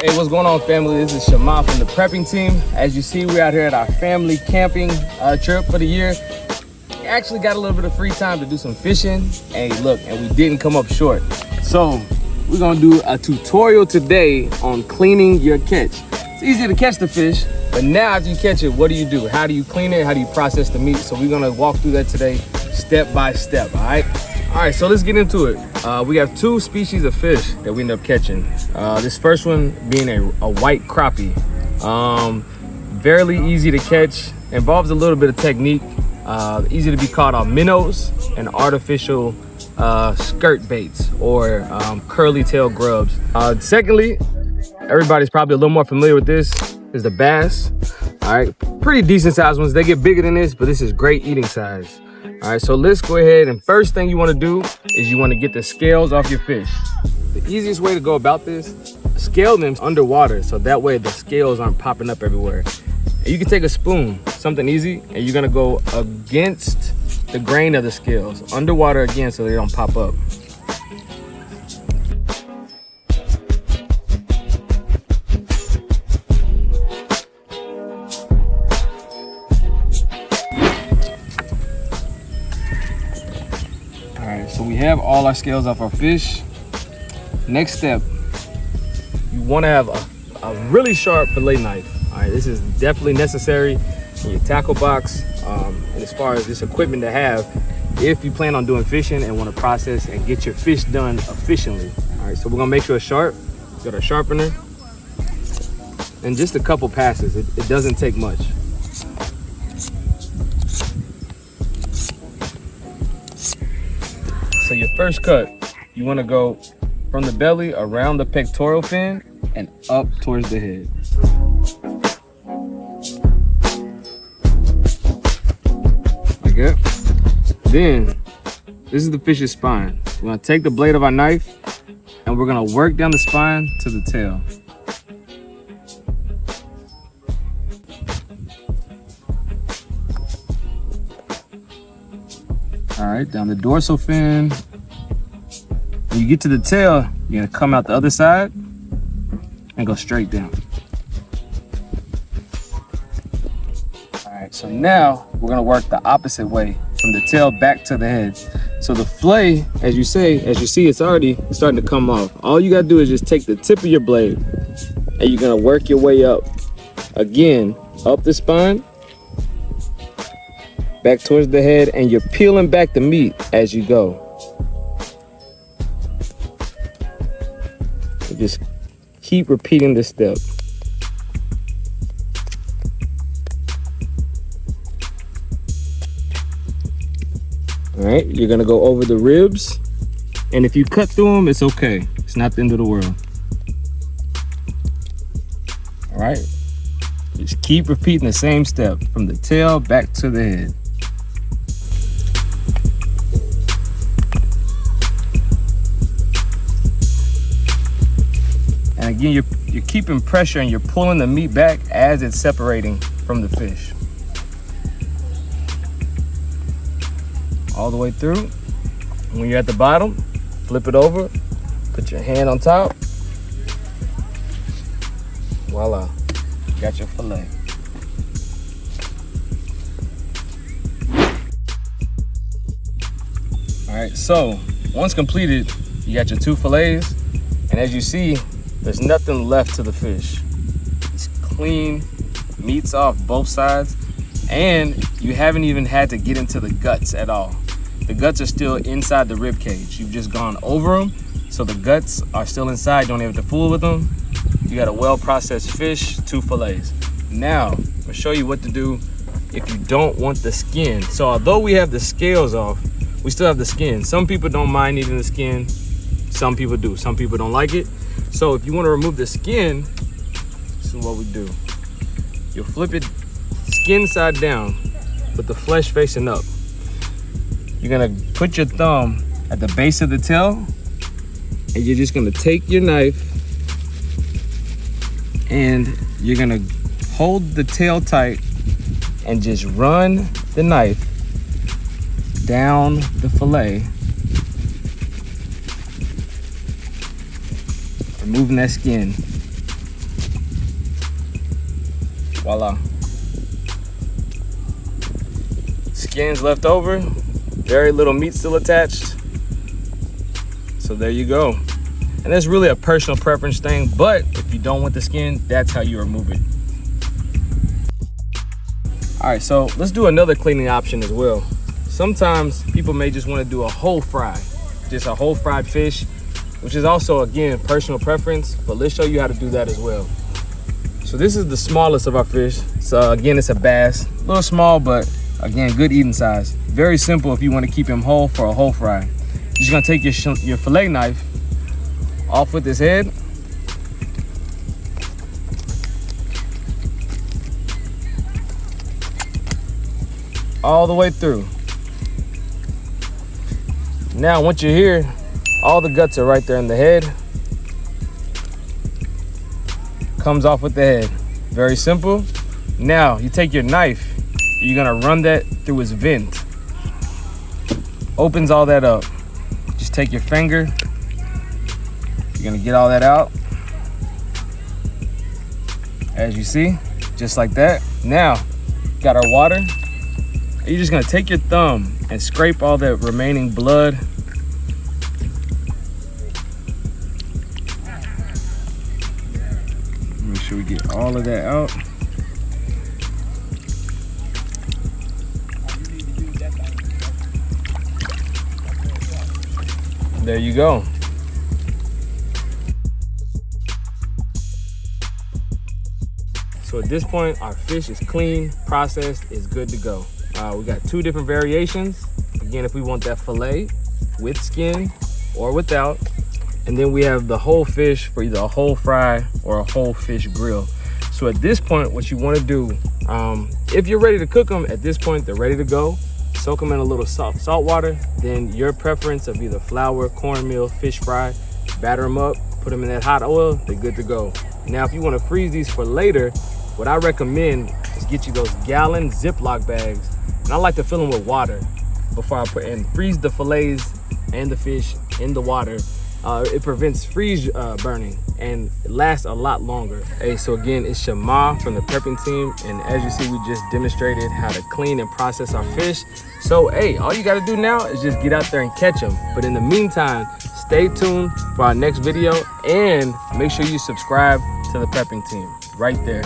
Hey, what's going on, family? This is Shema from the prepping team. As you see, we're out here at our family camping trip for the year. We actually got a little bit of free time to do some fishing. Hey, look, and we didn't come up short. So we're gonna do a tutorial today on cleaning your catch. It's easy to catch the fish, but now after you catch it, what do? How do you clean it? How do you process the meat? So we're gonna walk through that today, step by step, all right? All right, so let's get into it. We have two species of fish that we end up catching. This first one being a white crappie. Very easy to catch, involves a little bit of technique. Easy to be caught on minnows and artificial skirt baits or curly tail grubs. Secondly, everybody's probably a little more familiar with this, is the bass. All right, pretty decent sized ones. They get bigger than this, but this is great eating size. All right, so let's go ahead, and first thing you want to do is you want to get the scales off your fish. The easiest way to go about this, scale them underwater, so that way the scales aren't popping up everywhere. And you can take a spoon, something easy, and you're gonna go against the grain of the scales, underwater again, so they don't pop up. So we have all our scales off our fish. Next step, you want to have a really sharp fillet knife. All right, this is definitely necessary in your tackle box, and as far as this equipment to have if you plan on doing fishing and want to process and get your fish done efficiently. All right, so we're gonna make sure it's sharp. Got our sharpener, and just a couple passes. It doesn't take much. So your first cut, you want to go from the belly around the pectoral fin and up towards the head. Like that. Then, this is the fish's spine. We're going to take the blade of our knife and we're going to work down the spine to the tail. All right, down the dorsal fin. When you get to the tail, you're gonna come out the other side and go straight down. All right, so now we're gonna work the opposite way, from the tail back to the head. So the fillet, as you see, it's already starting to come off. All you gotta do is just take the tip of your blade and you're gonna work your way up. Again, up the spine, back towards the head, and you're peeling back the meat as you go. So just keep repeating this step. All right, you're gonna go over the ribs, and if you cut through them, it's okay. It's not the end of the world. All right, just keep repeating the same step from the tail back to the head. And again, you're keeping pressure and you're pulling the meat back as it's separating from the fish. All the way through. When you're at the bottom, flip it over, put your hand on top. Voila, got your fillet. All right, so once completed, you got your two fillets, and as you see, there's nothing left to the fish. It's clean, meat's off both sides, and you haven't even had to get into the guts at all. The guts are still inside the rib cage. You've just gone over them, so the guts are still inside. You don't have to fool with them. You got a well-processed fish, two fillets. Now, I'm gonna show you what to do if you don't want the skin. So although we have the scales off, we still have the skin. Some people don't mind eating the skin. Some people do. Some people don't like it. So if you want to remove the skin, this is what we do. You'll flip it skin side down with the flesh facing up. You're gonna put your thumb at the base of the tail, and you're just gonna take your knife and you're gonna hold the tail tight and just run the knife down the fillet, removing that skin. Voila. Skin's left over, very little meat still attached. So there you go. And that's really a personal preference thing, but if you don't want the skin, that's how you remove it. All right, so let's do another cleaning option as well. Sometimes people may just want to do a whole fry, just a whole fried fish, which is also, again, personal preference, but let's show you how to do that as well. So this is the smallest of our fish. So again, it's a bass, a little small, but again, good eating size. Very simple if you want to keep him whole for a whole fry. You're just gonna take your fillet knife off with his head. All the way through. Now, once you're here, all the guts are right there in the head. Comes off with the head. Very simple. Now, you take your knife, you're gonna run that through his vent. Opens all that up. Just take your finger. You're gonna get all that out. As you see, just like that. Now, got our water. You're just gonna take your thumb and scrape all the remaining blood. Make sure we get all of that out. There you go. So at this point, our fish is clean, processed, is good to go. We got two different variations. Again, if we want that fillet with skin or without. And then we have the whole fish for either a whole fry or a whole fish grill. So at this point, what you want to do, if you're ready to cook them, at this point, they're ready to go. Soak them in a little salt water. Then your preference of either flour, cornmeal, fish fry, batter them up, put them in that hot oil, they're good to go. Now, if you want to freeze these for later, what I recommend is get you those gallon Ziploc bags. And I like to fill them with water before I put in. Freeze the fillets and the fish in the water. It prevents freeze burning and it lasts a lot longer. Hey, so again, it's Shama from the prepping team. And as you see, we just demonstrated how to clean and process our fish. So, hey, all you gotta do now is just get out there and catch them. But in the meantime, stay tuned for our next video and make sure you subscribe to the prepping team right there.